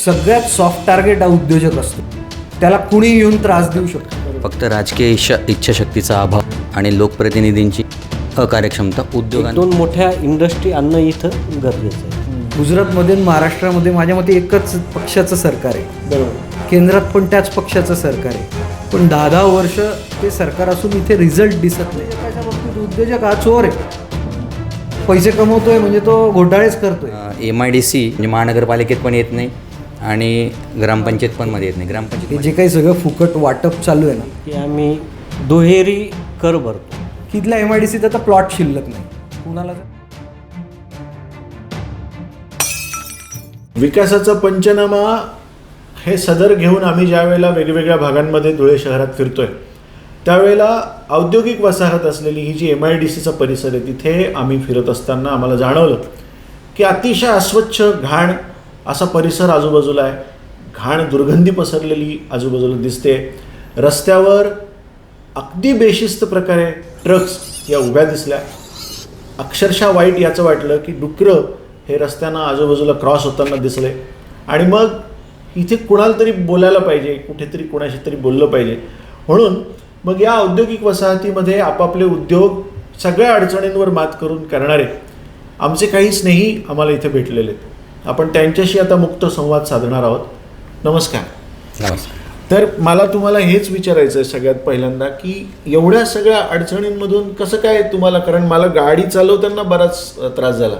सगळ्यात soft target हा उद्योजक असतो. त्याला कुणी येऊन त्रास देऊ शकतो. फक्त राजकीय इच्छाशक्तीचा अभाव आणि लोकप्रतिनिधींची अकार्यक्षमता उद्योगांना दोन मोठ्या इंडस्ट्री आणणं इथं गरजेचं आहे. गुजरातमध्ये आणि महाराष्ट्रामध्ये माझ्या मते एकच पक्षाचं सरकार आहे. बरोबर. केंद्रात पण त्याच पक्षाचं सरकार आहे. पण 10 वर्ष ते सरकार असून इथे रिझल्ट दिसत नाही. त्याच्या बाबतीत उद्योजक हा चोर आहे. पैसे कमवतोय म्हणजे तो घोटाळेच करतोय. MIDC म्हणजे महानगरपालिकेत पण येत नाही आणि ग्रामपंचायत पण मध्ये येत नाही. हे ग्रामपंचायत जे काही सगळं फुकट वाटप चालू आहे ना, की आम्ही दुहेरी कर भरतो. तिथल्या MIDCत आता प्लॉट शिल्लक नाही. कुणाला विकासाचा पंचनामा हे सदर घेऊन आम्ही ज्या वेळेला वेगवेगळ्या भागांमध्ये धुळे शहरात फिरतोय त्यावेळेला औद्योगिक वसाहत असलेली ही जी MIDCचा परिसर आहे तिथे आम्ही फिरत असताना आम्हाला जाणवलं की अतिशय अस्वच्छ घाण असा परिसर आजूबाजूला आहे. घाण दुर्गंधी पसरलेली आजूबाजूला दिसते. रस्त्यावर अगदी बेशिस्त प्रकारे ट्रक्स या उभ्या दिसल्या. अक्षरशः वाईट याचं वाटलं की डुकरं हे रस्त्यानं आजूबाजूला क्रॉस होताना दिसले. आणि मग इथे कुणाला तरी बोलायला पाहिजे, कुठेतरी कुणाशी तरी बोललं पाहिजे. म्हणून मग या औद्योगिक वसाहतीमध्ये आपापले उद्योग सगळ्या अडचणींवर मात करून करणारे आमचे काही स्नेही आम्हाला इथे भेटलेले आहेत. आपण त्यांच्याशी आता मुक्त संवाद साधणार आहोत. नमस्कार. नमस्कार. तर मला तुम्हाला हेच विचारायचं आहे सगळ्यात पहिल्यांदा की एवढ्या सगळ्या अडचणींमधून कसं काय तुम्हाला, कारण मला गाडी चालवताना बराच त्रास झाला.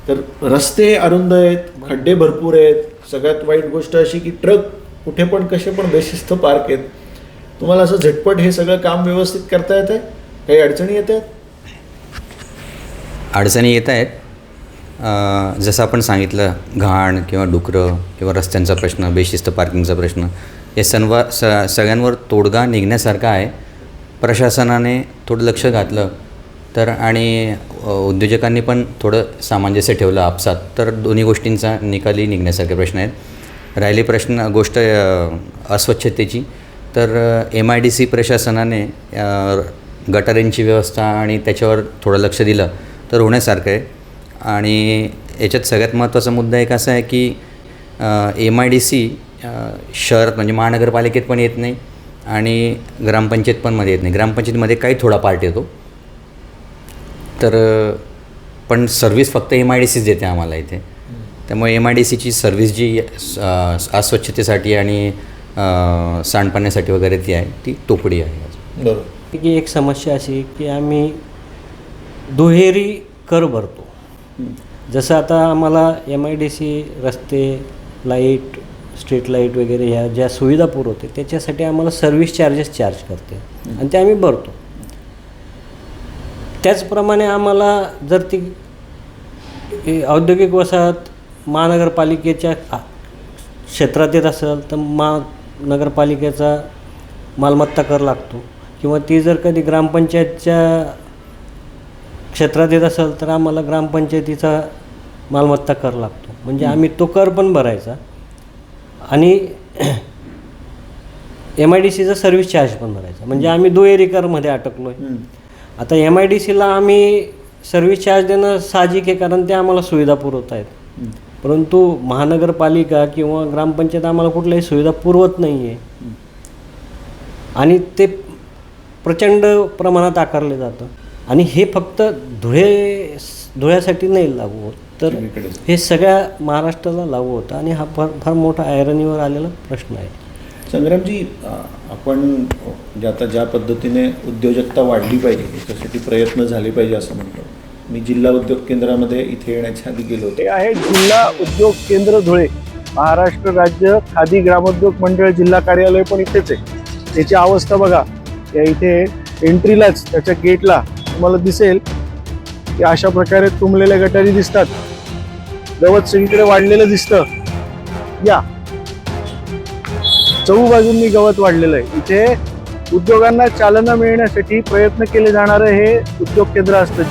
तर रस्ते अरुंद आहेत, खड्डे भरपूर आहेत. सगळ्यात वाईट गोष्ट अशी की ट्रक कुठे पण कसे पण बेशिस्त पार्क आहेत. तुम्हाला असं झटपट हे सगळं काम व्यवस्थित करता येतं आहे? काही अडचणी येत आहेत? अडचणी येत आहेत. जसं आपण सांगितलं, घाण किंवा डुकरं किंवा रस्त्यांचा प्रश्न, बेशिस्त पार्किंगचा प्रश्न, हे सगळ्यांवर तोडगा निघण्यासारखा आहे. प्रशासनाने थोडं लक्ष घातलं तर आणि उद्योजकांनी पण थोडं सामंजस्य ठेवलं आपसात तर दोन्ही गोष्टींचा निकाली निघण्यासारखे प्रश्न आहेत. राहिली गोष्ट अस्वच्छतेची, तर MIDC प्रशासनाने गटारींची व्यवस्था आणि त्याच्यावर थोडं लक्ष दिलं तर होण्यासारखं आहे. आणि याच्यात सगळ्यात महत्त्वाचा मुद्दा एक असा आहे की MIDC शहरात म्हणजे महानगरपालिकेत पण येत नाही आणि ग्रामपंचायत पण मध्ये येत नाही. ग्रामपंचायतीमध्ये काही थोडा पार्ट येतो, तर पण सर्व्हिस फक्त MIDCच देते आम्हाला इथे. त्यामुळे MIDCची सर्व्हिस जी अस्वच्छतेसाठी आणि सांडपाण्यासाठी वगैरे ती आहे ती तोकडी आहे. बरोबर. की एक समस्या अशी की आम्ही दुहेरी कर भरतो. जसं आता आम्हाला MIDC रस्ते, लाईट, स्ट्रीट लाईट वगैरे ह्या ज्या सुविधा पुरवते त्याच्यासाठी आम्हाला सर्व्हिस चार्जेस चार्ज करते आणि ते आम्ही भरतो. त्याचप्रमाणे आम्हाला जर ती औद्योगिक वसाहत महानगरपालिकेच्या क्षेत्रात येत असेल तर महानगरपालिकेचा मालमत्ता कर लागतो, किंवा ती जर कधी ग्रामपंचायतच्या क्षेत्रात येत असेल तर आम्हाला ग्रामपंचायतीचा मालमत्ता कर लागतो. म्हणजे आम्ही तो कर पण भरायचा आणि MIDCचा सर्व्हिस चार्ज पण भरायचा. म्हणजे आम्ही दुहेरी करमध्ये अटकलो आहे. आता MIDCला आम्ही सर्व्हिस चार्ज देणं साहजिक आहे, कारण ते आम्हाला सुविधा पुरवत आहेत. परंतु महानगरपालिका किंवा ग्रामपंचायत आम्हाला कुठल्याही सुविधा पुरवत नाही आहे आणि ते प्रचंड प्रमाणात आकारले जातं. आणि हे फक्त धुळ्यासाठी नाही लागू होत, तर हे सगळ्या महाराष्ट्राला लागू होतं आणि हा फार मोठा ऐरणीवर आलेला प्रश्न आहे. संग्रामजी, आपण आता ज्या पद्धतीने उद्योजकता वाढली पाहिजे याच्यासाठी प्रयत्न झाले पाहिजे असं म्हणतो. मी जिल्हा उद्योग केंद्रामध्ये इथे येण्याच्या आधी गेलो होते. हे आहे जिल्हा उद्योग केंद्र धुळे. महाराष्ट्र राज्य खादी ग्रामोद्योग मंडळ जिल्हा कार्यालय पण इथेच आहे. त्याची अवस्था बघा. या इथे एंट्रीलाच त्याच्या गेटला तुम्हाला दिसेल की अशा प्रकारे तुंबलेल्या गटारी दिसतात. गवत सगळीकडे वाढलेलं दिसतं. या चहूबाजूंनी गवत वाढलेलं आहे. इथे उद्योगांना चालना मिळण्यासाठी प्रयत्न केले जाणारे हे उद्योग केंद्र असतं.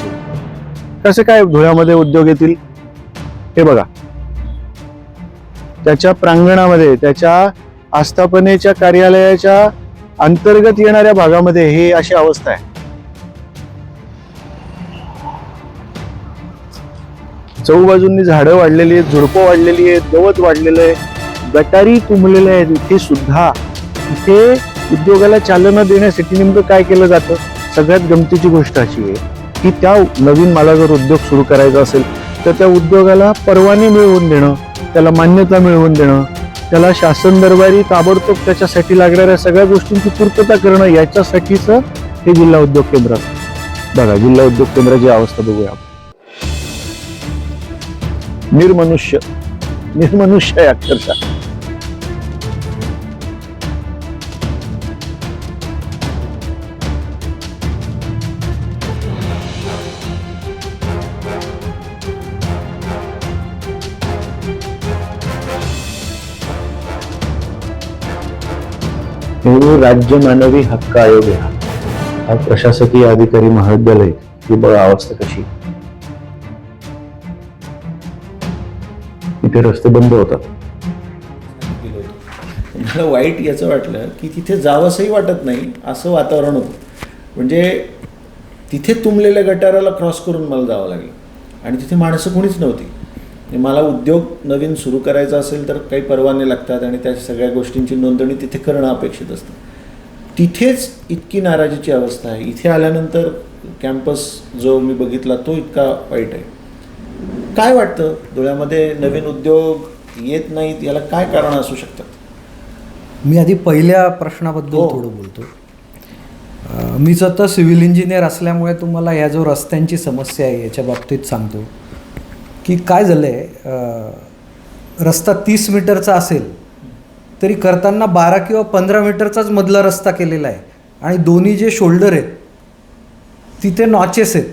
कसं काय धुळ्यामध्ये उद्योग येतील हे बघा. त्याच्या प्रांगणामध्ये, त्याच्या आस्थापनेच्या कार्यालयाच्या अंतर्गत येणाऱ्या भागामध्ये हे अशी अवस्था आहे. चहूबाजूंनी झाडं वाढलेली आहेत, झुडपं वाढलेली आहेत, गवत वाढलेलं आहे. गटारी तुंबलेल्या आहेत इथे सुद्धा. इथे उद्योगाला चालना देण्यासाठी नेमकं काय केलं जातं? सगळ्यात गमतीची गोष्ट अशी आहे की त्या नवीन मला जर उद्योग सुरू करायचा असेल तर त्या उद्योगाला परवाने मिळवून देणं, त्याला मान्यता मिळवून देणं, त्याला शासन दरबारी ताबडतोब त्याच्यासाठी लागणाऱ्या सगळ्या गोष्टींची पूर्तता करणं, याच्यासाठीच हे जिल्हा उद्योग केंद्र असतं. बघा जिल्हा उद्योग केंद्राची अवस्था बघूया. निर्मनुष्य आहे अक्षरशः. हे राज्य मानवी हक्क आयोग आहे. हा प्रशासकीय अधिकारी महाविद्यालय. ही बघा अवस्था कशी. इथे रस्ते बंद होतात. मला वाईट याचं वाटलं की तिथे जावंसही वाटत नाही असं वातावरण होतं. म्हणजे तिथे तुंबलेल्या गटाराला क्रॉस करून मला जावं लागलं आणि तिथे माणसं कोणीच नव्हती. मला उद्योग नवीन सुरू करायचा असेल तर काही परवाने लागतात आणि त्या सगळ्या गोष्टींची नोंदणी तिथे करणं अपेक्षित असतं. तिथेच इतकी नाराजीची अवस्था आहे. इथे आल्यानंतर कॅम्पस जो मी बघितला तो इतका वाईट आहे. काय वाटतं धुळ्यामध्ये नवीन उद्योग येत नाहीत, याला काय कारण असू शकतात? मी आधी पहिल्या प्रश्नाबद्दल थोडं बोलतो. मीच आता सिव्हिल इंजिनियर असल्यामुळे तुम्हाला या जो रस्त्यांची समस्या आहे याच्या बाबतीत सांगतो की काय झालं आहे. रस्ता 30 मीटरचा असेल तरी करताना 12 किंवा 15 मीटरचाच मधला रस्ता केलेला आहे आणि दोन्ही जे शोल्डर आहेत तिथे नॉचेस आहेत,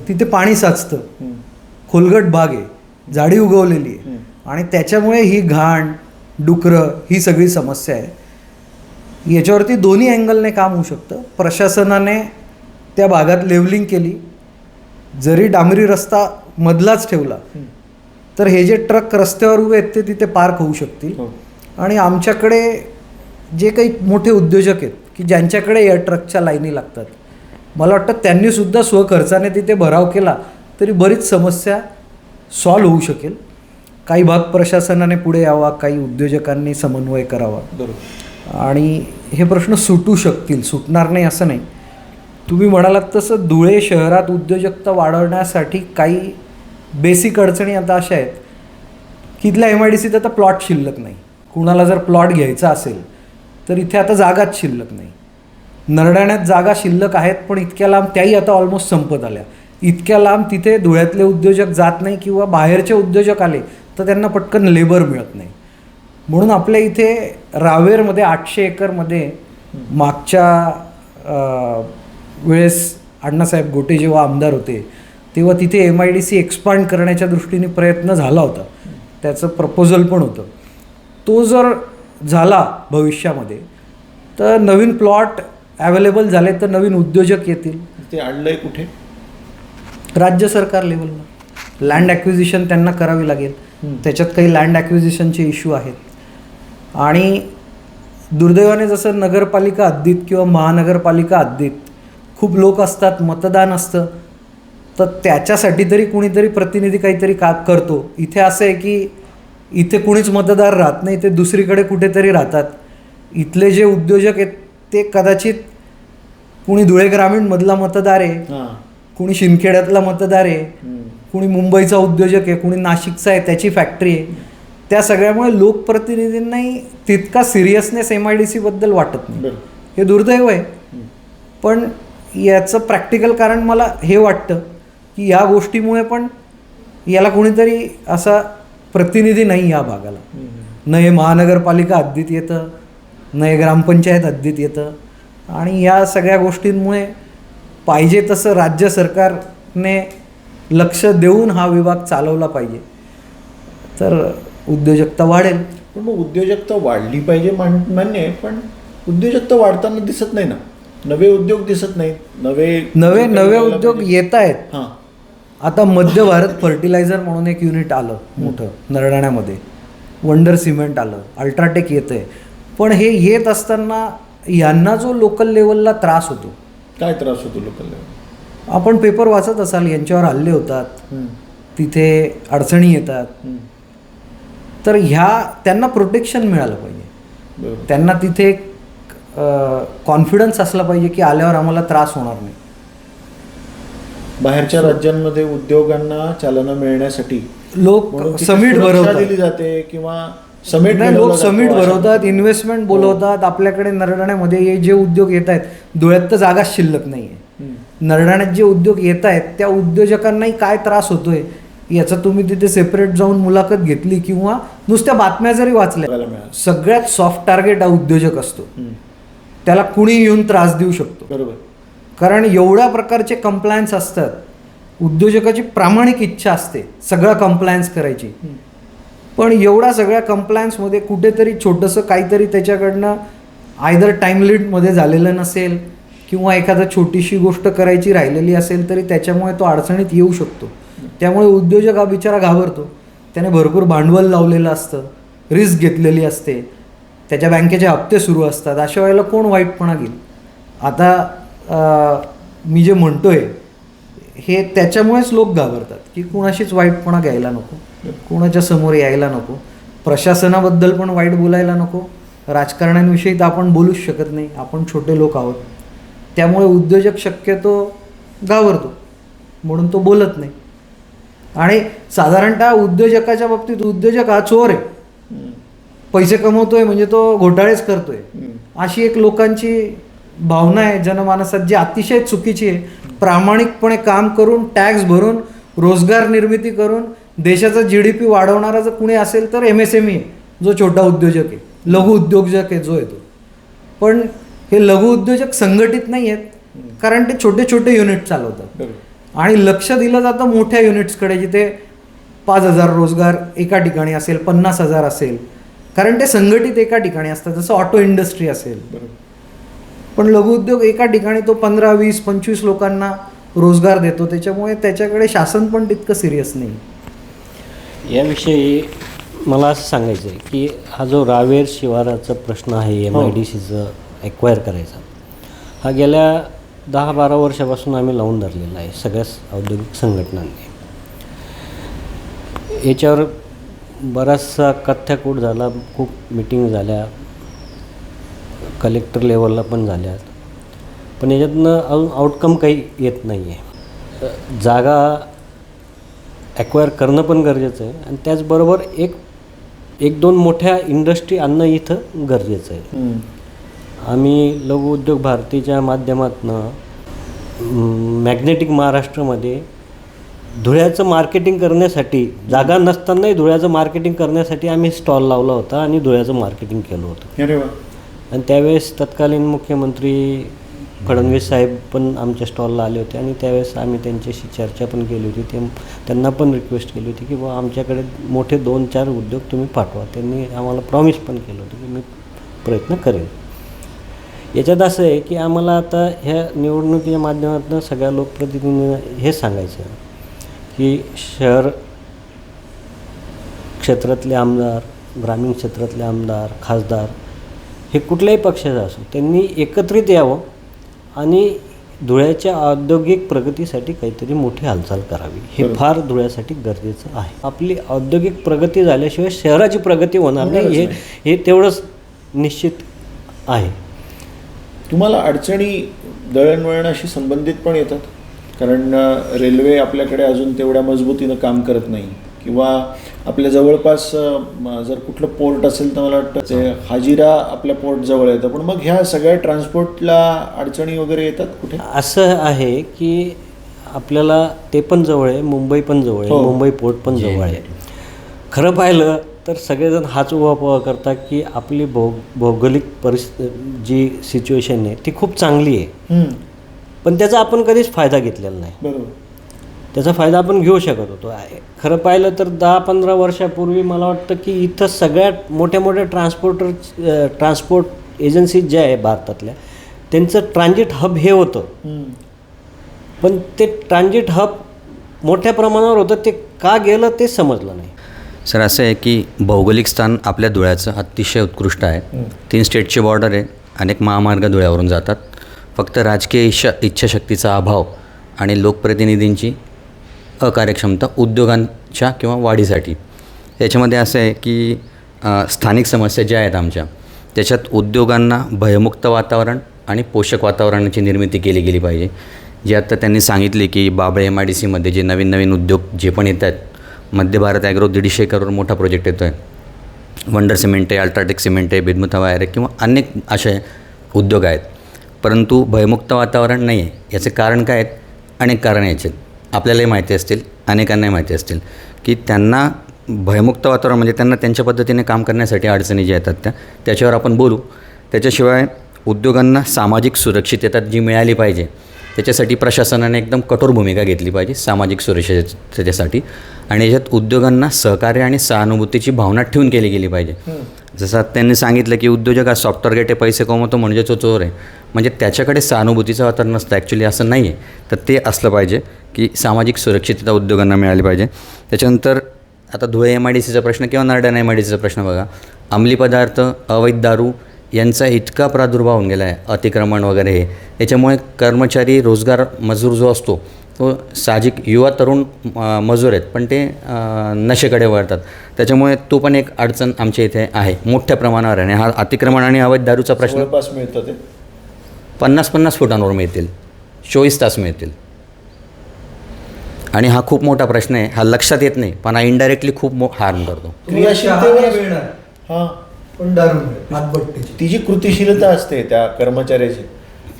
तिथे पाणी साचतं, खोलगट भाग आहे, झाडी उगवलेली आहे आणि त्याच्यामुळे ही घाण, डुकरं ही सगळी समस्या आहे. याच्यावरती दोन्ही अँगलने काम होऊ शकतं. प्रशासनाने त्या भागात लेवलिंग केली, जरी डांबरी रस्ता मधलाच ठेवला तर हे जे ट्रक रस्त्यावर उभे आहेत ते तिथे पार्क होऊ शकतील. आणि आमच्याकडे जे काही मोठे उद्योजक आहेत की ज्यांच्याकडे या ट्रकच्या लाईनी लागतात, मला वाटतं त्यांनीसुद्धा स्वखर्चाने तिथे भराव केला तरी बरीच समस्या सॉल्व्ह होऊ शकेल. काही भाग प्रशासनाने पुढे यावा, काही उद्योजकांनी समन्वय करावा आणि हे प्रश्न सुटू शकतील. सुटणार नाही असं नाही. तुम्ही म्हणालात तसं धुळे शहरात उद्योजकता वाढवण्यासाठी काही बेसिक अडचणी आता अशा आहेत की इथल्या MIDCत आता प्लॉट शिल्लक नाही. कुणाला जर प्लॉट घ्यायचा असेल तर इथे आता जागाच शिल्लक नाही. नरडाण्यात जागा शिल्लक आहेत पण इतक्या लांब त्याही आता ऑलमोस्ट संपत आल्या. इतक्या लांब तिथे धुळ्यातले उद्योजक जात नाही किंवा बाहेरचे उद्योजक आले तर त्यांना पटकन लेबर मिळत नाही. म्हणून आपल्या इथे रावेरमध्ये 800 एकरमध्ये मागच्या वेळेस अण्णासाहेब गोटे जेव्हा आमदार होते तेव्हा तिथे MIDC एक्सपांड करण्याच्या दृष्टीने प्रयत्न झाला होता. त्याचं प्रपोजल पण होतं. तो जर झाला भविष्यामध्ये तर नवीन प्लॉट ॲवेलेबल झाले तर नवीन उद्योजक येतील. ते आणलंय कुठे? राज्य सरकार लेवलला लँड ॲक्विजिशन त्यांना करावी लागेल. त्याच्यात काही लँड ॲक्विजिशनचे इश्यू आहेत आणि दुर्दैवाने जसं नगरपालिका हद्दीत किंवा महानगरपालिका हद्दीत खूप लोक असतात, मतदान असतं, तर त्याच्यासाठी तरी कुणीतरी प्रतिनिधी काहीतरी करतो. इथे असं आहे की इथे कुणीच मतदार राहत नाही, ते दुसरीकडे कुठेतरी राहतात. इथले जे उद्योजक आहेत ते कदाचित कुणी धुळे ग्रामीणमधला मतदार आहे, कुणी शिंदखेड्यातला मतदार आहे, कुणी मुंबईचा उद्योजक आहे, कुणी नाशिकचा आहे, त्याची फॅक्टरी आहे. त्या सगळ्यामुळे लोकप्रतिनिधींनाही तितका सिरियसनेस MIDCबद्दल वाटत नाही. हे दुर्दैव आहे. पण याचं प्रॅक्टिकल कारण मला हे वाटतं की या गोष्टीमुळे पण याला कोणीतरी असा प्रतिनिधी नाही या भागाला. न हे महानगरपालिका हद्दीत येतं, न हे ग्रामपंचायत हद्दीत येतं आणि या सगळ्या गोष्टींमुळे पाहिजे तसं राज्य सरकारने लक्ष देऊन हा विभाग चालवला पाहिजे तर उद्योजकता वाढेल. पण मग उद्योजकता वाढली पाहिजे मान्य आहे, पण उद्योजकता वाढताना दिसत नाही ना. नवे उद्योग दिसत नाहीत. नवे उद्योग येत आहेत. आता मध्य भारत फर्टिलायझर म्हणून एक युनिट आलं मोठं नरडाण्यामध्ये, वंडर सिमेंट आलं, अल्ट्राटेक येतं आहे. पण हे येत असताना यांना जो लोकल लेवलला त्रास होतो. काय त्रास होतो लोकल लेवल? आपण पेपर वाचत असाल, यांच्यावर हल्ले होतात, तिथे अडचणी येतात. तर त्यांना प्रोटेक्शन मिळालं पाहिजे. बरोबर. त्यांना तिथे एक कॉन्फिडन्स असला पाहिजे की आल्यावर आम्हाला त्रास होणार नाही. बाहेरच्या राज्यांमध्ये उद्योगांना चालना मिळण्यासाठी लोक म्हणून तिथे समिट सुरक्षा भरवतात. दिली जाते किंवा समिट नाही, लोक समिट भरवतात, इन्व्हेस्टमेंट बोलवतात. आपल्याकडे नरडाण्यामध्ये हे जे उद्योग येत आहेत, धुळ्यात तर जागाच शिल्लक नाही आहे. नरडाण्यात जे उद्योग येत आहेत त्या उद्योजकांनाही काय त्रास होतोय याचं तुम्ही तिथे सेपरेट जाऊन मुलाखत घेतली किंवा नुसत्या बातम्या जरी वाचल्या, सगळ्यात सॉफ्ट टार्गेट हा उद्योजक असतो. त्याला कुणी येऊन त्रास देऊ शकतो. बरोबर. कारण एवढ्या प्रकारचे कंप्लायन्स असतात. उद्योजकाची प्रामाणिक इच्छा असते सगळं कंप्लायन्स करायची, पण एवढ्या सगळ्या कंप्लायन्समध्ये कुठेतरी छोटंसं काहीतरी त्याच्याकडनं आयदर टाईम लिमिटमध्ये झालेलं नसेल किंवा एखादा छोटीशी गोष्ट करायची राहिलेली असेल तरी त्याच्यामुळे तो अडचणीत येऊ शकतो. त्यामुळे उद्योजक हा बिचारा घाबरतो. त्याने भरपूर भांडवल लावलेलं असतं, रिस्क घेतलेली असते, त्याच्या बँकेचे हप्ते सुरू असतात. अशा वेळेला कोण वाईटपणा घेईल? आता मी जे म्हणतोय हे त्याच्यामुळेच लोक घाबरतात की कुणाशीच वाईटपणा घ्यायला नको, कुणाच्या समोर यायला नको, प्रशासनाबद्दल पण वाईट बोलायला नको, राजकारण्यांविषयी तर आपण बोलूच शकत नाही, आपण छोटे लोक आहोत. त्यामुळे उद्योजक शक्यतो घाबरतो म्हणून तो बोलत नाही. आणि साधारणतः उद्योजकाच्या बाबतीत उद्योजक हा चोर आहे, पैसे कमवतोय म्हणजे तो घोटाळेच करतोय, अशी एक लोकांची भावना आहे जनमानसात, जी अतिशय चुकीची आहे. प्रामाणिकपणे काम करून, टॅक्स भरून, रोजगार निर्मिती करून देशाचा GDP वाढवणारा जर कुणी असेल तर MSME आहे, जो छोटा उद्योजक आहे, लघु उद्योजक आहे जो येतो. पण हे लघु उद्योजक संघटित नाही आहेत, कारण ते छोटे छोटे युनिट चालवतात. आणि लक्ष दिलं जातं मोठ्या युनिट्सकडे, जिथे 5,000 रोजगार एका ठिकाणी असेल, 50,000 असेल, कारण ते संघटित एका ठिकाणी असतात. जसं ऑटो इंडस्ट्री असेल, पण लघुउद्योग एका ठिकाणी तो 15, 20, 25 लोकांना रोजगार देतो. त्याच्यामुळे त्याच्याकडे शासन पण तितकं सिरियस नाही. याविषयी मला असं सांगायचं आहे की हा जो रावेर शिवाराचा प्रश्न आहे, MIDCचं एक्वायर करायचा, हा गेल्या 10-12 वर्षापासून आम्ही लावून धरलेला आहे सगळ्याच औद्योगिक संघटनांनी. याच्यावर बराचसा कथ्याकूट झाला, खूप मिटिंग झाल्या, कलेक्टर लेवलला पण झाल्यात, पण याच्यातनं अजून आउटकम काही येत नाही आहे. जागा ॲक्वायर करणं पण गरजेचं आहे आणि त्याचबरोबर एक दोन मोठ्या इंडस्ट्री आणणं इथं गरजेचं आहे. आम्ही लघु उद्योग भारतीच्या माध्यमातून मॅग्नेटिक महाराष्ट्रामध्ये धुळ्याचं मार्केटिंग करण्यासाठी, जागा नसतानाही धुळ्याचं मार्केटिंग करण्यासाठी आम्ही स्टॉल लावला होता आणि धुळ्याचं मार्केटिंग केलं होतं. अरे वा. आणि त्यावेळेस तत्कालीन मुख्यमंत्री फडणवीस साहेब पण आमच्या स्टॉलला आले होते आणि त्यावेळेस आम्ही त्यांच्याशी चर्चा पण केली होती. त्यांना पण रिक्वेस्ट केली होती की बुवा आमच्याकडे मोठे 2-4 उद्योग तुम्ही पाठवा. त्यांनी आम्हाला प्रॉमिस पण केलं होतं की मी प्रयत्न करेन. याच्यात असं आहे की आम्हाला आता ह्या निवडणुकीच्या माध्यमातून सगळ्या लोकप्रतिनिधींना हे सांगायचं आहे की शहर क्षेत्रातले आमदार, ग्रामीण क्षेत्रातले आमदार, खासदार, हे कुठल्याही पक्षाचं असो, त्यांनी एकत्रित यावं आणि धुळ्याच्या औद्योगिक प्रगतीसाठी काहीतरी मोठी हालचाल करावी. हे फार धुळ्यासाठी गरजेचं आहे. आपली औद्योगिक प्रगती झाल्याशिवाय शहराची प्रगती होणार नाही, हे तेवढंच निश्चित आहे. तुम्हाला अडचणी दळणवळणाशी संबंधित पण येतात, कारण रेल्वे आपल्याकडे अजून तेवढ्या मजबूतीनं काम करत नाही, किंवा आपल्या जवळपास जर कुठलं पोर्ट असेल तर मला वाटतं ते हाजिरा आपल्या पोर्ट जवळ येतं, पण मग ह्या सगळ्या ट्रान्सपोर्टला अडचणी वगैरे येतात कुठे? असं आहे की आपल्याला ते पण जवळ आहे, मुंबई पण जवळ आहे, मुंबई पोर्ट पण जवळ आहे. खरं पाहिलं तर सगळेजण हाच उहापोहा करतात की आपली भौगोलिक जी सिच्युएशन आहे ती खूप चांगली आहे, पण त्याचा आपण कधीच फायदा घेतलेला नाही. बरोबर. त्याचा फायदा आपण घेऊ शकत होतो. खरं पाहिलं तर 10-15 वर्षापूर्वी मला वाटतं की इथं सगळ्यात मोठ्या मोठ्या ट्रान्सपोर्ट एजन्सीज ज्या आहे भारतातल्या, त्यांचं ट्रान्झिट हब हे होतं, पण ते ट्रान्झिट हब मोठ्या प्रमाणावर होतं, ते का गेलं ते समजलं नाही. सर, असं आहे की भौगोलिक स्थान आपल्या धुळ्याचं अतिशय उत्कृष्ट आहे. 3 स्टेटची बॉर्डर आहे, अनेक महामार्ग धुळ्यावरून जातात. फक्त राजकीय इच्छाशक्तीचा अभाव आणि लोकप्रतिनिधींची अकार्यक्षमता उद्योगांच्या किंवा वाढीसाठी याच्यामध्ये असं आहे की स्थानिक समस्या ज्या आहेत आमच्या त्याच्यात उद्योगांना भयमुक्त वातावरण आणि पोषक वातावरणाची निर्मिती केली गेली पाहिजे. जे आता त्यांनी सांगितले की बाबळे MIDCमध्ये जे नवीन नवीन उद्योग जे पण येत आहेत, मध्य भारत ॲग्रो 150 करोड मोठा प्रोजेक्ट येतो आहे, वंडर सिमेंट आहे, अल्ट्राटेक सिमेंट आहे, बिदमुथा वायर आहे किंवा अनेक असे उद्योग आहेत, परंतु भयमुक्त वातावरण नाही आहे. याचे कारण काय आहेत? अनेक कारणं याचे आपल्यालाही माहिती असतील, अनेकांनाही माहिती असतील की त्यांना भयमुक्त वातावरण म्हणजे त्यांना त्यांच्या पद्धतीने काम करण्यासाठी अडचणी ज्या येतात त्याच्यावर आपण बोलू. त्याच्याशिवाय उद्योगांना सामाजिक सुरक्षितता जी मिळाली पाहिजे त्याच्यासाठी प्रशासनाने एकदम कठोर भूमिका घेतली पाहिजे सामाजिक सुरक्षिततेसाठी, आणि याच्यात उद्योगांना सहकार्य आणि सहानुभूतीची भावना ठेवून केली गेली पाहिजे. जसं त्यांनी सांगितलं की उद्योजक हा सॉफ्टवेअर गेटे पैसे कमवतो म्हणजे तो चोर आहे, म्हणजे त्याच्याकडे सहानुभूतीचं वातावरण नसतं. ॲक्च्युली असं नाही आहे. तर ते असलं पाहिजे की सामाजिक सुरक्षितता उद्योगांना मिळाली पाहिजे. त्याच्यानंतर आता धुळे MIDCचा प्रश्न किंवा नरडाणा MIDCचा प्रश्न बघा. अंमली पदार्थ, अवैध दारू यांचा इतका प्रादुर्भाव होऊन गेला आहे, अतिक्रमण वगैरे हे, याच्यामुळे कर्मचारी रोजगार मजूर जो असतो तो साहजिक युवा तरुण मजूर आहेत पण ते नशेकडे वळतात. त्याच्यामुळे तो पण एक अडचण आमच्या इथे आहे मोठ्या प्रमाणावर. आणि हा अतिक्रमण आणि अवैध दारूचा प्रश्न जवळपास मिळतं ते 50-50 फुटांवर मिळतील, 24 तास मिळतील. आणि हा खूप मोठा प्रश्न आहे. हा लक्षात येत नाही पण हा इनडायरेक्टली खूप हार्म करतो. क्रियाशीलतेवर हां पण दारू हातभट्टीची ती जी कृतिशीलता असते त्या कर्मचाऱ्याची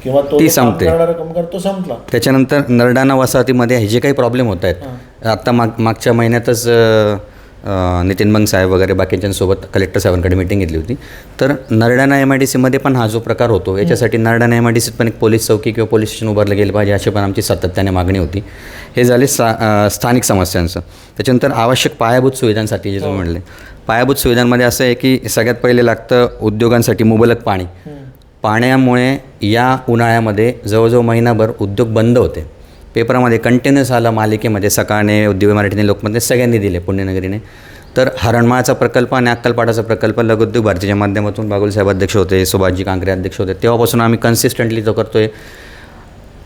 किंवा तो ती जो काम संपते. करणारा कामगार तो संपला. त्याच्यानंतर नरडाणा वसाहतीमध्ये हे जे काही प्रॉब्लेम होत आहेत, आत्ता मागच्या महिन्यातच नितीन बंग साहेब वगैरे बाकीच्यांसोबत कलेक्टर साहेबांकडे मिटिंग घेतली होती. तर नरडाणा MIDCमध्ये पण हा जो प्रकार होतो याच्यासाठी नरडाणा MIDCत पण एक पोलीस चौकी किंवा पोलीस स्टेशन उभारलं गेलं पाहिजे अशी पण आमची सातत्याने मागणी होती. हे झाले स्थानिक समस्यांचं. त्याच्यानंतर आवश्यक पायाभूत सुविधांसाठी जे तुम्ही म्हणले, पायाभूत सुविधांमध्ये असं आहे की सगळ्यात पहिले लागतं उद्योगांसाठी मुबलक पाणी. पाण्यामुळे या उन्हाळ्यामध्ये जवळजवळ महिनाभर उद्योग बंद होते. पेपरामध्ये कंटिन्यूस आला मालिकेमध्ये, सकाळने, दिव्य मराठीने, लोकमतने सगळ्यांनी दिले, पुण्यनगरीने. तर हरणमाळाचा प्रकल्प आणि अक्कलपाटाचा प्रकल्प लघुउद्योग भारतीच्या माध्यमातून बागुल साहेब अध्यक्ष होते, सुभाषजी कांकरे अध्यक्ष होते, तेव्हापासून आम्ही कन्सिस्टंटली तो करतो आहे.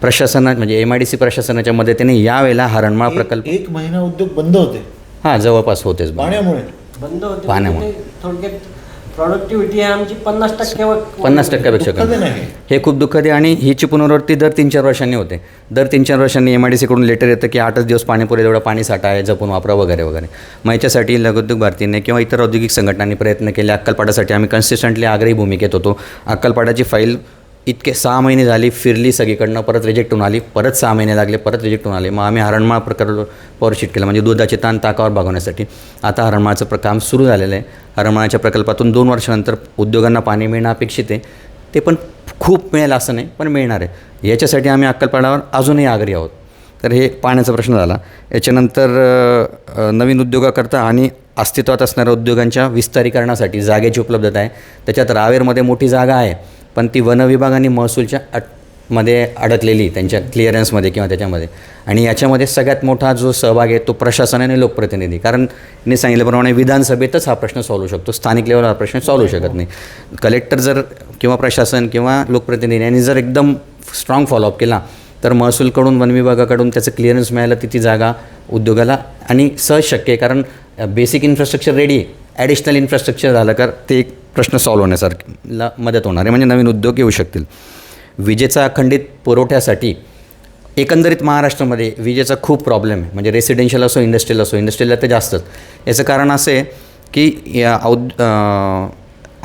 प्रशासना म्हणजे MIDC प्रशासनाच्या मदतीने यावेळेला हरणमाळ प्रकल्प एक महिना उद्योग बंद होते हां जवळपास होतेच बंद. पाण्यामुळे. बंद होते पाण्यामुळे. म्हणजे थोडक्यात प्रॉडक्टिव्हिटी आहे आमची 50% 50%पेक्षा दुःखद कमी. नाही. हे खूप दुःखद आहे. आणि हिची पुनरावृत्ती दर 3-4 वर्षांनी होते. दर 3-4 वर्षांनी MIDCकडून लेटर येतं की 8च दिवस पाणी पुरेल एवढा पाणी साठा आहे, जपून वापरा वगैरे वगैरे. मग याच्यासाठी लघुउद्योग भारतीने किंवा इतर औद्योगिक संघटनांनी प्रयत्न केले. अक्कलपाटासाठी आम्ही कन्सिस्टंटली आग्रही भूमिकेत होतो. अक्कलपाटाची फाईल इतके 6 महिने झाली, फिरली सगळीकडनं, परत रिजेक्ट होऊन आली, परत 6 महिने लागले, परत रिजेक्ट होऊन आले. मग आम्ही हरणमाळ प्रकल्पावर शीट केलं म्हणजे दुधाचे ताण ताकावर भागवण्यासाठी. आता हरणमाळचं काम सुरू झालेलं आहे. हरणमाळच्या प्रकल्पातून 2 वर्षानंतर उद्योगांना पाणी मिळणं अपेक्षित आहे. ते पण खूप मिळेल असं नाही, पण मिळणार आहे. याच्यासाठी आम्ही अक्कलपाटावर अजूनही आग्रही आहोत. तर हे पाण्याचा प्रश्न झाला. याच्यानंतर नवीन उद्योगाकरता आणि अस्तित्वात असणाऱ्या उद्योगांच्या विस्तारीकरणासाठी जागेची उपलब्धता आहे. त्याच्यात रावेरमध्ये मोठी जागा आहे पण ती वन विभाग आणि महसूलच्या मध्ये अडकलेली, त्यांच्या क्लिअरन्समध्ये किंवा त्याच्यामध्ये. आणि याच्यामध्ये सगळ्यात मोठा जो सहभाग आहे तो प्रशासन आणि लोकप्रतिनिधी. कारण मी सांगितल्याप्रमाणे विधानसभेतच हा प्रश्न सॉल्व होऊ शकतो, स्थानिक लेवलला हा प्रश्न सॉल्व होऊ शकत नाही. कलेक्टर जर किंवा प्रशासन किंवा लोकप्रतिनिधी यांनी जर एकदम स्ट्रॉंग फॉलोअप केला तर महसूलकडून, वन विभागाकडून त्याचं क्लिअरन्स मिळालं ती जागा उद्योगाला आणि सहज शक्य आहे. कारण बेसिक इन्फ्रास्ट्रक्चर रेडी आहे, ॲडिशनल इन्फ्रास्ट्रक्चर झालं तर ते एक प्रश्न सॉल्व होण्यासारखीला मदत होणार आहे, म्हणजे नवीन उद्योग येऊ शकतील. विजेचा अखंडित पुरवठ्यासाठी एकंदरीत महाराष्ट्रामध्ये विजेचा खूप प्रॉब्लेम आहे. म्हणजे रेसिडेन्शियल असो, इंडस्ट्रियलला ते जास्तच. याचं कारण असं आहे की या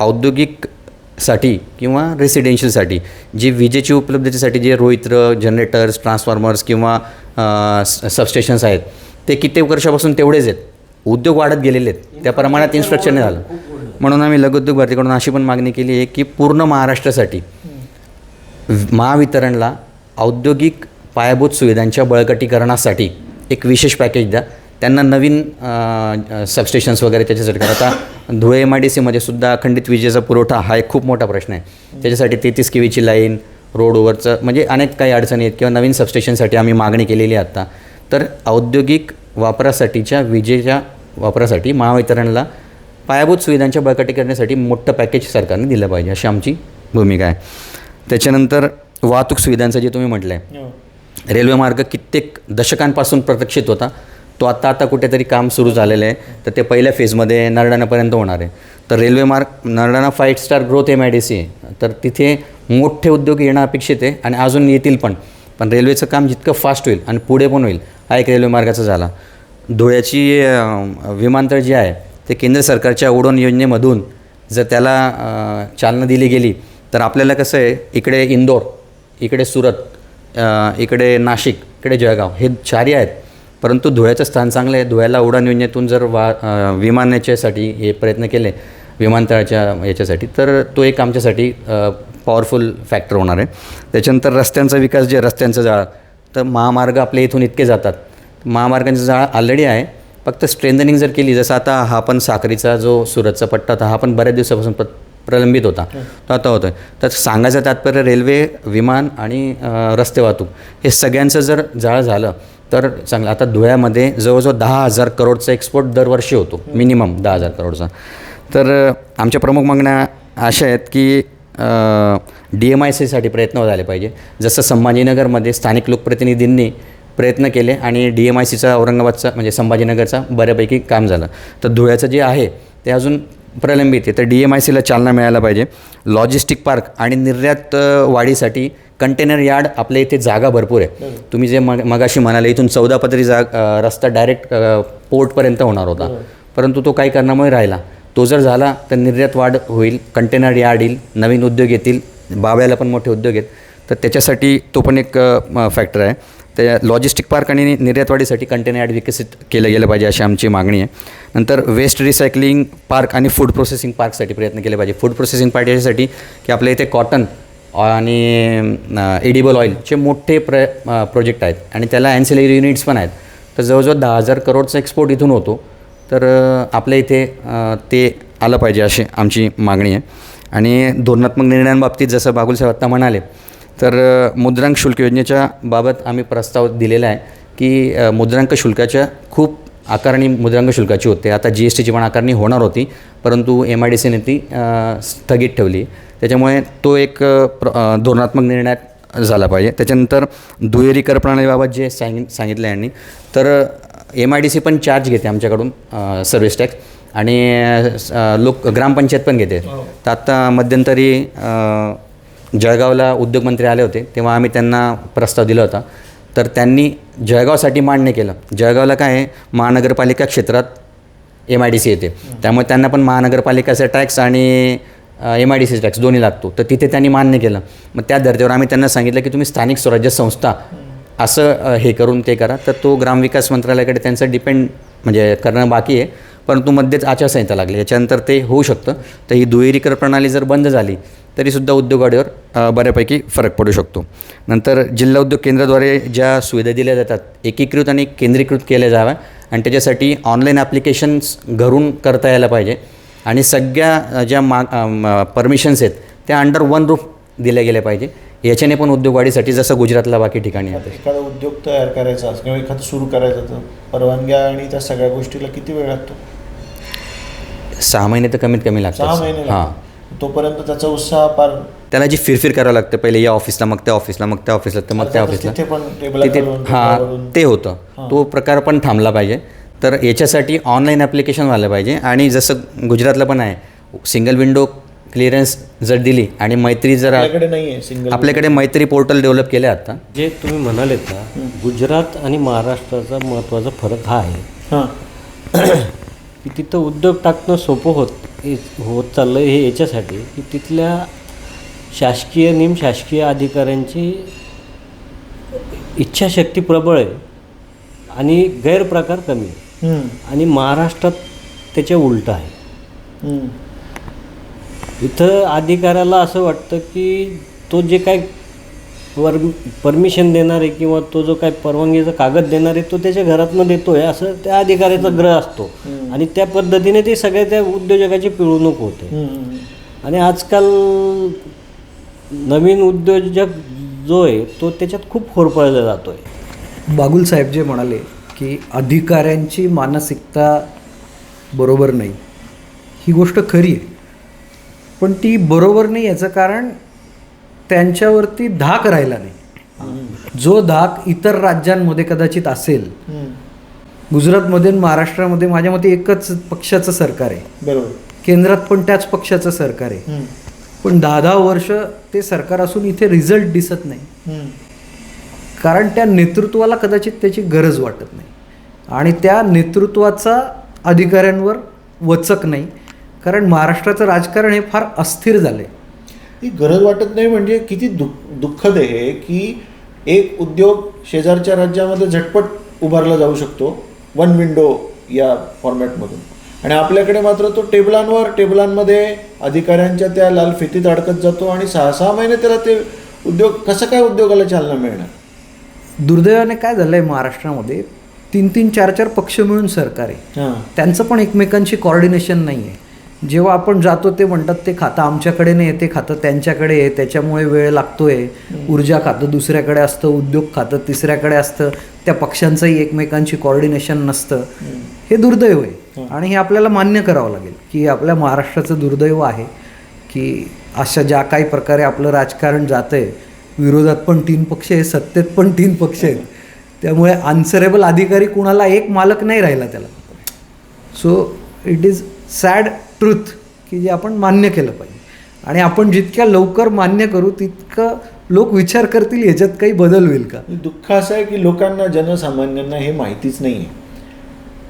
औद्योगिकसाठी किंवा रेसिडेन्शियलसाठी जी विजेची उपलब्धतेसाठी जे रोहित्र, जनरेटर्स, ट्रान्सफॉर्मर्स किंवा सबस्टेशन्स आहेत ते कित्येक वर्षापासून तेवढेच आहेत. उद्योग वाढत गेलेले आहेत, त्या प्रमाणात इन्फ्रास्ट्रक्चर नाही झालं. म्हणून आम्ही लघुउद्योग भारतीकडून अशी पण मागणी केली आहे की पूर्ण महाराष्ट्रासाठी महावितरणला औद्योगिक पायाभूत सुविधांच्या बळकटीकरणासाठी एक विशेष पॅकेज द्या. त्यांना नवीन सबस्टेशन्स वगैरे त्याच्यासाठी करा. आता धुळे MIDCमध्ये सुद्धा अखंडित विजेचा पुरवठा हा एक खूप मोठा प्रश्न आहे. त्याच्यासाठी 33 kVची लाईन, रोड ओव्हरचं म्हणजे अनेक काही अडचणी आहेत किंवा नवीन सबस्टेशनसाठी आम्ही मागणी केलेली आहे आत्ता. तर औद्योगिक वापरासाठीच्या विजेच्या वापरासाठी महावितरणला पायाभूत सुविधांच्या बळकटीकरणासाठी मोठं पॅकेज सरकारने दिलं पाहिजे अशी आमची भूमिका आहे. त्याच्यानंतर वाहतूक सुविधांचं जे तुम्ही म्हटलं आहे, रेल्वे मार्ग कित्येक दशकांपासून प्रतीक्षित होता तो आता कुठेतरी काम सुरू झालेलं आहे. तर ते पहिल्या फेजमध्ये नरडाणापर्यंत होणार आहे. तर रेल्वे मार्ग नरडाणा 5 स्टार ग्रोथ MIDC आहे. तर तिथे मोठे उद्योग येणं अपेक्षित आहे आणि अजून येतील पण रेल्वेचं काम जितकं फास्ट होईल आणि पुढे पण होईल हा एक रेल्वे मार्गाचा झाला. धुळ्याची विमानतळ जे आहे ते केंद्र सरकारच्या उडान योजनेमधून जर त्याला चालना दिली गेली तर आपल्याला कसं आहे, इकडे इंदोर, इकडे सुरत, इकडे नाशिक, इकडे जळगाव हे 4 आहेत. परंतु धुळ्याचं स्थान चांगलं आहे. धुळ्याला उडान योजनेतून जर विमानाच्यासाठी हे प्रयत्न केले विमानतळाच्या याच्यासाठी तर तो एक आमच्यासाठी पॉवरफुल फॅक्टर होणार आहे. त्याच्यानंतर रस्त्यांचा विकास, जे रस्त्यांचं जाळं, तर महामार्ग आपल्या इथून इतके जातात. महामार्गांचं जाळं ऑलरेडी आहे, फक्त स्ट्रेंथनिंग जर केली, जसं आता हा पण साक्रीचा जो सुरतचा पट्टा होता हा पण बऱ्याच दिवसापासून प्रलंबित होता, तो आता होतो आहे. तर सांगायचं तात्पर्य रेल्वे, विमान आणि रस्ते वाहतूक हे सगळ्यांचं जर जाळं झालं तर चांगलं. आता धुळ्यामध्ये जवळजवळ 10,000 करोडचा एक्सपोर्ट दरवर्षी होतो, मिनिमम 10,000 करोडचा. तर आमच्या प्रमुख मागण्या अशा आहेत की DMICसाठी प्रयत्न झाले पाहिजे. जसं संभाजीनगरमध्ये स्थानिक लोकप्रतिनिधींनी प्रयत्न केले आणि DMICचा औरंगाबादचा म्हणजे संभाजीनगरचा बऱ्यापैकी काम झालं. तर धुळ्याचं जे आहे ते अजून प्रलंबित आहे. तर DMICला चालना मिळायला पाहिजे. लॉजिस्टिक पार्क आणि निर्यात वाढीसाठी कंटेनर यार्ड आपल्या इथे जागा भरपूर आहे. तुम्ही जे मगाशी म्हणाले इथून 14 पदरी रस्ता डायरेक्ट पोर्टपर्यंत होणार होता, परंतु तो काही कारणामुळे राहिला. तो जर झाला तर निर्यात वाढ होईल, कंटेनर यार्ड येईल, नवीन उद्योग येतील, बाव्याला पण मोठे उद्योग आहेत. तर त्याच्यासाठी तो पण एक फॅक्टर आहे. त्या लॉजिस्टिक पार्क आणि निर्यातवाढीसाठी कंटेनर यार्ड विकसित केलं गेलं पाहिजे अशी आमची मागणी आहे. नंतर वेस्ट रिसायकलिंग पार्क आणि फूड प्रोसेसिंग पार्कसाठी प्रयत्न केले पाहिजे. फूड प्रोसेसिंग पार्क यासाठी की आपल्या इथे कॉटन आणि एडिबल ऑइलचे मोठे प्रोजेक्ट आहेत आणि त्याला ॲन्सिलरी युनिट्स पण आहेत. तर जवळजवळ 10,000 करोडचा एक्सपोर्ट इथून होतो. तर आपल्या इथे ते आलं पाहिजे अशी आमची मागणी आहे. आणि धोरणात्मक निर्णयांबाबतीत जसं बागुलसाहेब आत्ता म्हणाले, तर मुद्रांक शुल्क योजनेच्या बाबत आम्ही प्रस्ताव दिलेला आहे की मुद्रांक शुल्काच्या खूप आकारणी मुद्रांक शुल्काची होते. आता GSTची पण आकारणी होणार होती, परंतु MIDCने ती स्थगित ठेवली. त्याच्यामुळे तो एक धोरणात्मक निर्णय झाला पाहिजे. त्याच्यानंतर दुहेरी कर प्रणालीबाबत जे सांगितलं यांनी, तर MIDC पण चार्ज घेते आमच्याकडून सर्व्हिस टॅक्स आणि ग्रामपंचायत पण घेते. तर आत्ता मध्यंतरी जळगावला उद्योगमंत्री आले होते, तेव्हा आम्ही त्यांना प्रस्ताव दिला होता. तर त्यांनी जळगावसाठी मान्य केलं. जळगावला काय आहे, महानगरपालिका क्षेत्रात MIDC येते, त्यामुळे त्यांना पण महानगरपालिकाचा टॅक्स आणि MIDC टॅक्स दोन्ही लागतो. तर तिथे त्यांनी मान्य केलं. मग त्या धर्तीवर आम्ही त्यांना सांगितलं की तुम्ही स्थानिक स्वराज्य संस्था असं हे करून ते करा. तर तो ग्रामविकास मंत्रालयाकडे त्यांचं डिपेंड म्हणजे करणं बाकी आहे, परंतु मध्येच आचारसंहिता लागली, याच्यानंतर ते होऊ शकतं. तर ही दुहेरी कर प्रणाली जर बंद झाली तरीसुद्धा उद्योगवाढीवर बऱ्यापैकी फरक पडू शकतो. नंतर जिल्हा उद्योग केंद्राद्वारे ज्या सुविधा दिल्या जातात एकीकृत आणि केंद्रीकृत केल्या जाव्या आणि त्याच्यासाठी ऑनलाईन ॲप्लिकेशन्स घरून करता यायला पाहिजे आणि सगळ्या ज्या परमिशन्स आहेत त्या अंडर वन रूफ दिल्या गेल्या पाहिजे. याच्याने पण उद्योगवाढीसाठी जसं गुजरातला बाकी ठिकाणी आहे. एखादा उद्योग तयार करायचा किंवा एखादं सुरू करायचं तर परवानग्या आणि त्या सगळ्या गोष्टीला किती वेळ लागतो? 6 महिने तर कमीत कमी 6 लागतात. महिने हां, तोपर्यंत त्याचा उत्साह पार त्याला जी फिरफिर करावं लागतं, पहिले या ऑफिसला, मग त्या ऑफिसला, मग त्या ऑफिसला, तर मग त्या ऑफिसला, तिथे पण तिथे हां ते होतं. तो प्रकार पण थांबला पाहिजे. तर याच्यासाठी ऑनलाईन ॲप्लिकेशन व्हायला पाहिजे. आणि जसं गुजरातला पण आहे, सिंगल विंडो क्लिअरन्स जर दिली आणि मैत्री जर आपल्याकडे नाही आहे सिंगल. आपल्याकडे मैत्री पोर्टल डेव्हलप केलं आहे आता. जे तुम्ही म्हणालेत ना, गुजरात आणि महाराष्ट्राचा महत्त्वाचा फरक हा आहे हां की तिथं उद्योग टाकणं सोपं होत चाललं हे याच्यासाठी की तिथल्या शासकीय निमशासकीय अधिकाऱ्यांची इच्छाशक्ती प्रबळ आहे आणि गैरप्रकार कमी आहे. आणि महाराष्ट्रात त्याच्या उलटं आहे. इथं अधिकाऱ्याला असं वाटतं की तो जे काय परमिशन देणार आहे किंवा तो जो काय परवानगीचा कागद देणार आहे तो त्याच्या घरातनं देतोय असं त्या अधिकाऱ्याचा ग्रह असतो आणि त्या पद्धतीने ते सगळ्या त्या उद्योजकाची पिळवणूक होते. आणि आजकाल नवीन उद्योजक जो आहे तो त्याच्यात खूप होरपळला जातो आहे. बागुल साहेब जे म्हणाले की अधिकाऱ्यांची मानसिकता बरोबर नाही, ही गोष्ट खरी आहे, पण ती बरोबर नाही याचं कारण त्यांच्यावरती धाक राहिला नाही. जो धाक इतर राज्यांमध्ये कदाचित असेल गुजरातमध्ये आणि महाराष्ट्रामध्ये माझ्या मते एकच पक्षाचं सरकार आहे, बरोबर. केंद्रात पण त्याच पक्षाचं सरकार आहे. हम्म. पण 10-10 वर्ष ते सरकार असून इथे रिझल्ट दिसत नाही, हम्म. कारण त्या नेतृत्वाला कदाचित त्याची गरज वाटत नाही आणि त्या नेतृत्वाचा अधिकाऱ्यांवर वचक नाही, कारण महाराष्ट्राचं राजकारण हे फार अस्थिर झालं आहे. ही गरज वाटत नाही म्हणजे किती दुःखद आहे की एक उद्योग शेजारच्या राज्यामध्ये झटपट उभारला जाऊ शकतो वन विंडो या फॉर्मॅटमधून, आणि आपल्याकडे मात्र तो टेबलांमध्ये अधिकाऱ्यांच्या त्या लाल फितीत अडकत जातो आणि 6-6 महिने त्याला ते उद्योग कसं काय उद्योगाला चालना मिळणार. दुर्दैवाने काय झालं आहे महाराष्ट्रामध्ये 3-3, 4-4 पक्ष मिळून सरकार आहे, हां. त्यांचं पण एकमेकांशी कॉर्डिनेशन नाही आहे. जेव्हा आपण जातो ते म्हणतात ते खातं आमच्याकडे नाही आहे, ते खातं त्यांच्याकडे आहे, त्याच्यामुळे वेळ लागतोय. ऊर्जा खातं दुसऱ्याकडे असतं, उद्योग खातं तिसऱ्याकडे असतं, त्या पक्षांचंही एकमेकांशी कॉर्डिनेशन नसतं. हे दुर्दैव आहे आणि हे आपल्याला मान्य करावं लागेल की आपल्या महाराष्ट्राचं दुर्दैव आहे की अशा ज्या काही प्रकारे आपलं राजकारण जातं आहे, विरोधात पण 3 पक्ष आहे, सत्तेत पण 3 पक्ष आहेत, त्यामुळे आन्सरेबल अधिकारी कुणाला एक मालक नाही राहिला त्याला. So it is sad truth की जे आपण मान्य केलं पाहिजे, आणि आपण जितक्या लवकर मान्य करू तितकं लोक विचार करतील याच्यात काही बदल होईल का. दुःख असं आहे की लोकांना, जनसामान्यांना हे माहितीच नाही आहे.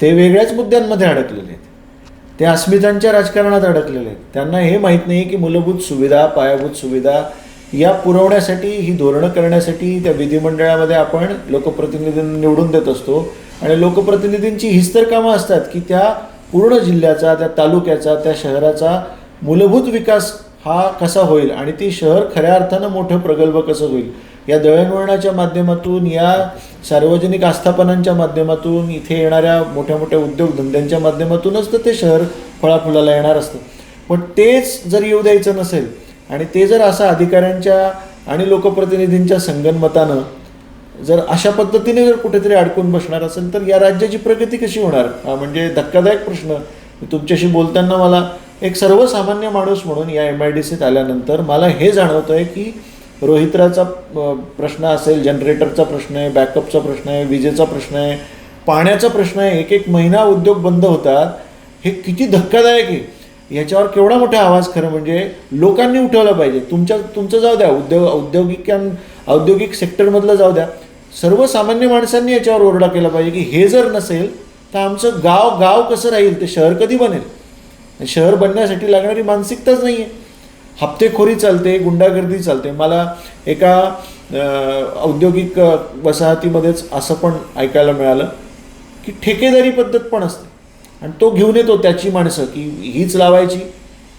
ते वेगळ्याच मुद्द्यांमध्ये अडकलेले आहेत, ते अस्मितांच्या राजकारणात अडकलेले आहेत. त्यांना हे माहीत नाही की मूलभूत सुविधा, पायाभूत सुविधा या पुरवण्यासाठी, ही धोरणं करण्यासाठी त्या विधिमंडळामध्ये आपण लोकप्रतिनिधींना निवडून देत असतो, आणि लोकप्रतिनिधींची हीच तर कामं असतात की त्या पूर्ण जिल्ह्याचा, त्या तालुक्याचा, त्या शहराचा मूलभूत विकास हा कसा होईल आणि ती शहर खऱ्या अर्थानं मोठं प्रगल्भ कसं होईल, या दळणवळणाच्या माध्यमातून, या सार्वजनिक आस्थापनांच्या माध्यमातून, इथे येणाऱ्या मोठ्या मोठ्या उद्योगधंद्यांच्या माध्यमातूनच तर ते शहर फळाफुलाला येणार असतं. पण तेच जर येऊ द्यायचं नसेल आणि ते जर असं अधिकाऱ्यांच्या आणि लोकप्रतिनिधींच्या संगनमतानं जर अशा पद्धतीने जर कुठेतरी अडकून बसणार असेल तर या राज्याची प्रगती कशी होणार. हा म्हणजे धक्कादायक प्रश्न. तुमच्याशी बोलताना मला एक सर्वसामान्य माणूस म्हणून या MIDCत आल्यानंतर मला हे जाणवतं आहे की रोहित्राचा प्रश्न असेल, जनरेटरचा प्रश्न आहे, बॅकअपचा प्रश्न आहे, विजेचा प्रश्न आहे, पाण्याचा प्रश्न आहे, 1-1 महिना उद्योग बंद होतात, हे किती धक्कादायक आहे. ह्याच्यावर केवढा मोठा आवाज खरं म्हणजे लोकांनी उठवला पाहिजे. तुमचं जाऊ द्या, औद्योगिक सेक्टरमधलं जाऊ द्या, सर्वसामान्य माणसांनी याच्यावर ओरडा केला पाहिजे की हे जर नसेल तर आमचं गाव कसं राहील, ते शहर कधी बनेल. शहर बनण्यासाठी लागणारी मानसिकताच नाही आहे. हप्तेखोरी चालते, गुंडागर्दी चालते. मला एका औद्योगिक वसाहतीमध्येच असं पण ऐकायला मिळालं की ठेकेदारी पद्धत पण असते, आणि तो घेऊन येतो त्याची माणसं की हीच लावायची,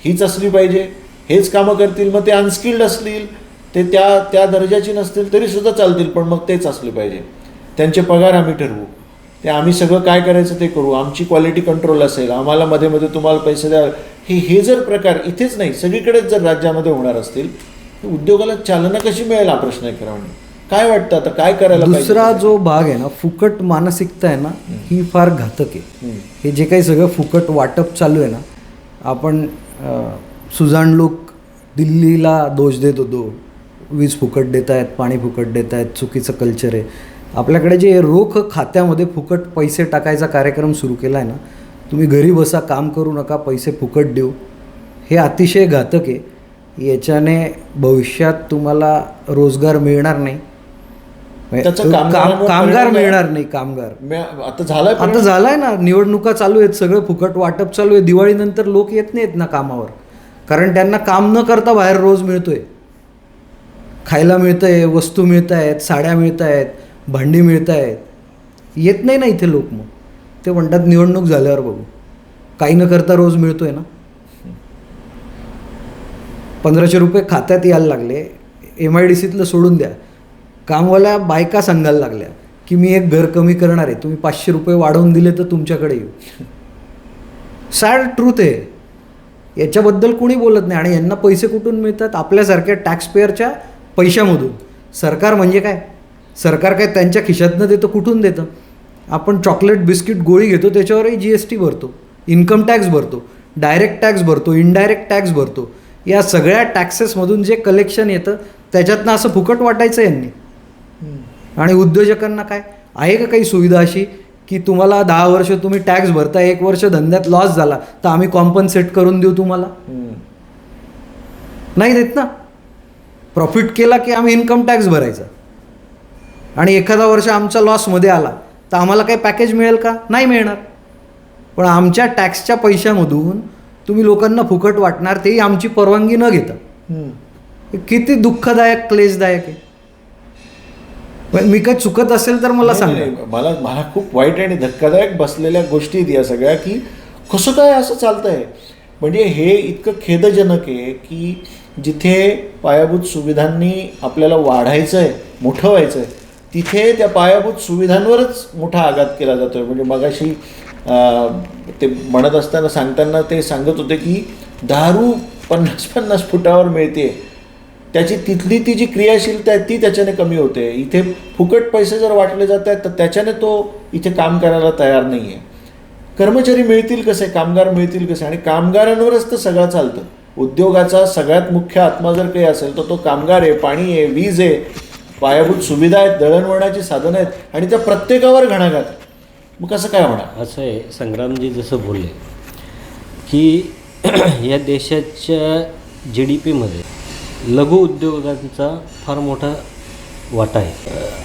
हीच असली पाहिजे, हेच कामं करतील. मग ते अनस्किल्ड असतील, ते त्या दर्जाची नसतील तरीसुद्धा चालतील, पण मग तेच असले पाहिजे. त्यांचे पगार आम्ही ठरवू, ते आम्ही सगळं काय करायचं ते करू, आमची क्वालिटी कंट्रोल असेल, आम्हाला मध्ये मध्ये तुम्हाला पैसे द्या. हे जर प्रकार इथेच नाही सगळीकडेच जर राज्यामध्ये होणार असतील तर उद्योगाला चालना कशी मिळेल हा प्रश्न आहे खरा. म्हणजे काय वाटतं आता काय करायला पाहिजे. दुसरा जो भाग आहे ना, फुकट मानसिकता आहे ना, ही फार घातक आहे. हे जे काही सगळं फुकट वाटप चालू आहे ना, आपण सुजाण लोक दिल्लीला दोष देत होतो, वीज फुकट देत आहेत, पाणी फुकट देत आहेत, चुकीचं कल्चर आहे. आपल्याकडे जे रोख खात्यामध्ये फुकट पैसे टाकायचा कार्यक्रम सुरू केला आहे ना, तुम्ही घरी बसा, काम करू नका, पैसे फुकट देऊ, हे अतिशय घातक आहे. याच्याने भविष्यात तुम्हाला रोजगार मिळणार नाही, कामगार मिळणार नाही. आता झालाय ना, निवडणुका चालू आहेत, सगळं फुकट वाटप चालू आहे. दिवाळीनंतर लोक येत नाहीत ना कामावर, कारण त्यांना काम न करता बाहेर रोज मिळतोय, खायला मिळतंय, वस्तू मिळत आहेत, साड्या मिळत आहेत, भांडी मिळत आहेत. येत नाही ना इथे लोक. मग ते म्हणतात निवडणूक झाल्यावर बघू. काही न करता रोज मिळतोय ना. 1500 रुपये खात्यात यायला लागले. MIDCतलं सोडून द्या, कामवाल्या बायका सांगायला लागल्या की मी एक घर कमी करणार आहे, तुम्ही 500 रुपये वाढवून दिले तर तुमच्याकडे येऊ. सॅड ट्रूथ आहे. याच्याबद्दल कोणी बोलत नाही. आणि यांना पैसे कुठून मिळतात? आपल्यासारख्या टॅक्सपेअरच्या पैशामधून. सरकार म्हणजे काय? सरकार काय त्यांच्या खिशातनं देतं? कुठून देतं? आपण चॉकलेट बिस्किट गोळी घेतो, त्याच्यावरही GST भरतो, इन्कम टॅक्स भरतो, डायरेक्ट टॅक्स भरतो, इनडायरेक्ट टॅक्स भरतो. या सगळ्या टॅक्सेसमधून जे कलेक्शन येतं त्याच्यातनं असं फुकट वाटायचं यांनी. आणि उद्योजकांना काय आहे का काही सुविधा अशी की तुम्हाला 10 वर्ष तुम्ही टॅक्स भरता, 1 वर्ष धंद्यात लॉस झाला तर आम्ही कॉम्पन्सेट करून देऊ तुम्हाला? नाही देत ना. प्रॉफिट केला की आम्ही इन्कम टॅक्स भरायचा, आणि एखादा वर्ष आमचा लॉसमध्ये आला तर आम्हाला काही पॅकेज मिळेल का? नाही मिळणार. पण आमच्या टॅक्सच्या पैशामधून तुम्ही लोकांना फुकट वाटणार, तेही आमची परवानगी न घेता. हे किती दुःखदायक, क्लेशदायक आहे. पण मी काही चुकत असेल तर मला सांगा. मला खूप वाईट आणि धक्कादायक बसलेल्या गोष्टी आहेत या सगळ्या, की कसं काय असं चालतंय. म्हणजे हे इतकं खेदजनक आहे की जिथे पायाभूत सुविधांनी आपल्याला वाढायचं आहे, मोठं व्हायचं आहे, तिथे त्या पायाभूत सुविधांवरच मोठा आघात केला जातोय. म्हणजे मगाशी ते म्हणत असताना सांगताना ते सांगत होते की दारू 50-50 फुटावर मिळते, त्याची तिथली ती जी क्रियाशीलता आहे ती त्याच्याने कमी होते. इथे फुकट पैसे जर वाटले जात आहेत तर त्याच्याने तो इथे काम करायला तयार नाही आहे. कर्मचारी मिळतील कसे, कामगार मिळतील कसे, आणि कामगारांवरच तर सगळं चालतं. उद्योगाचा सगळ्यात मुख्य आत्मा जर काही असेल तर तो कामगार आहे, पाणी आहे, वीज आहे, पायाभूत सुविधा आहेत, दळणवळणाची साधनं आहेत, आणि त्या प्रत्येकावर घणाघात. मग कसं काय होणार? असं आहे, संग्रामजी जसं बोलले की या देशाच्या GDPमध्ये लघु उद्योगांचा फार मोठा वाटा आहे.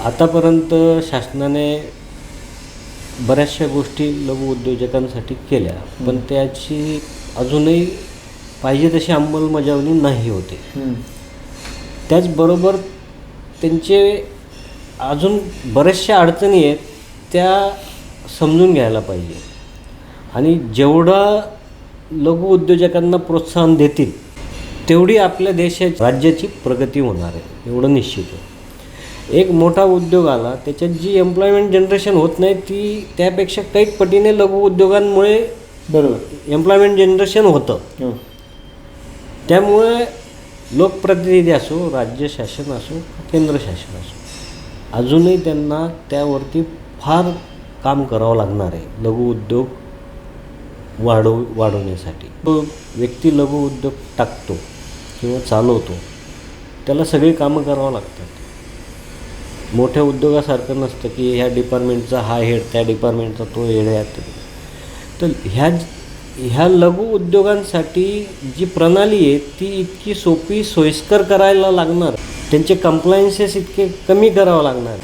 आतापर्यंत शासनाने बऱ्याचशा गोष्टी लघु उद्योजकांसाठी केल्या, पण त्याची अजूनही पाहिजे तशी अंमलबजावणी नाही होते. त्याचबरोबर त्यांचे अजून बऱ्याचशा अडचणी आहेत, त्या समजून घ्यायला पाहिजे. आणि जेवढं लघु उद्योजकांना प्रोत्साहन देतील तेवढी आपल्या देशाच्या राज्याची प्रगती होणार आहे, एवढं निश्चित आहे. एक मोठा उद्योग आला त्याच्यात जी एम्प्लॉयमेंट जनरेशन होत नाही ती त्यापेक्षा कैक पटीने लघु उद्योगांमुळे बरोबर एम्प्लॉयमेंट जनरेशन होतं. त्यामुळे लोकप्रतिनिधी असो, राज्य शासन असो, केंद्र शासन असो, अजूनही त्यांना त्यावरती फार काम करावं लागणार आहे लघु उद्योग वाढवण्यासाठी. तो व्यक्ती लघु उद्योग टाकतो किंवा चालवतो त्याला सगळी कामं करावं लागतात. मोठ्या उद्योगासारखं नसतं की ह्या डिपार्टमेंटचा हा हेड, त्या डिपार्टमेंटचा तो हेड आहे. तर ह्या लघु उद्योगांसाठी जी प्रणाली आहे ती इतकी सोपी, सोयीस्कर करायला लागणार, त्यांचे कंप्लायन्सेस इतके कमी करावं लागणार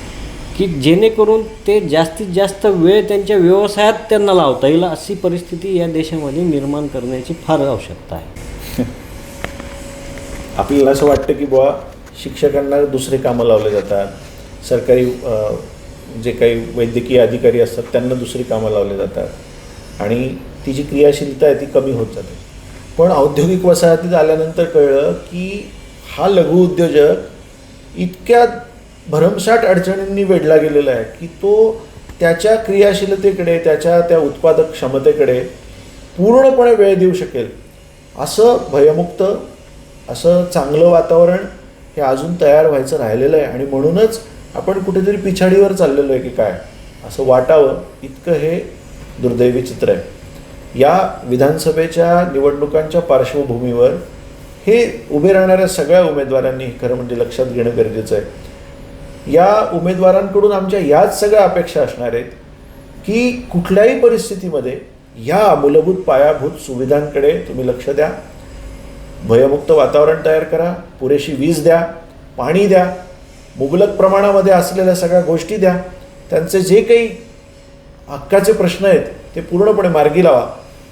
की जेणेकरून ते जास्तीत जास्त वेळ त्यांच्या व्यवसायात त्यांना लावता येईल अशी परिस्थिती या देशामध्ये निर्माण करण्याची फार आवश्यकता आहे. आपल्याला असं वाटतं की बुवा शिक्षकांना दुसरे कामं लावले जातात, सरकारी जे काही वैद्यकीय अधिकारी असतात त्यांना दुसरी कामं लावले जातात, आणि ती जी क्रियाशीलता आहे ती कमी होत जाते. पण औद्योगिक वसाहतीत आल्यानंतर कळलं की हा लघु उद्योजक इतक्या भरमसाठ अडचणींनी वेढला गेलेला आहे की तो त्याच्या क्रियाशीलतेकडे, त्याच्या त्या उत्पादक क्षमतेकडे पूर्णपणे वेळ देऊ शकेल असं भयमुक्त, असं चांगलं वातावरण हे अजून तयार व्हायचं राहिलेलं आहे. आणि म्हणूनच आपण कुठेतरी पिछाडीवर चाललेलो आहे की काय असं वाटावं, इतकं हे दुर्दैवी चित्र आहे. या विधानसभेच्या निवडणुकांच्या पार्श्वभूमीवर हे उभे राहणाऱ्या सगळ्या उमेदवारांनी खरं म्हणजे लक्षात घेणं गरजेचं आहे. या उमेदवारांकडून आमच्या याच सगळ्या अपेक्षा असणार आहेत की कुठल्याही परिस्थितीमध्ये ह्या मूलभूत पायाभूत सुविधांकडे तुम्ही लक्ष द्या, भयमुक्त वातावरण तयार करा, पुरेशी वीज द्या, पाणी द्या, मुबलक प्रमाणामध्ये असलेल्या सगळ्या गोष्टी द्या, त्यांचे जे काही हक्काचे प्रश्न आहेत ते पूर्णपणे मार्गी लावा.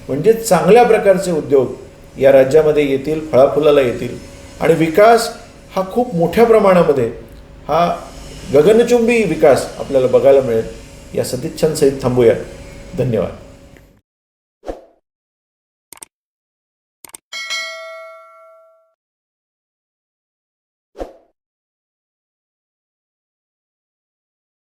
म्हणजे चांगल्या प्रकारचे उद्योग या राज्यामध्ये येतील, फळाफुलाला येतील, आणि विकास हा खूप मोठ्या प्रमाणामध्ये, हा गगनचुंबी विकास आपल्याला बघायला मिळेल. या सदिच्छांसहित थांबूया. धन्यवाद.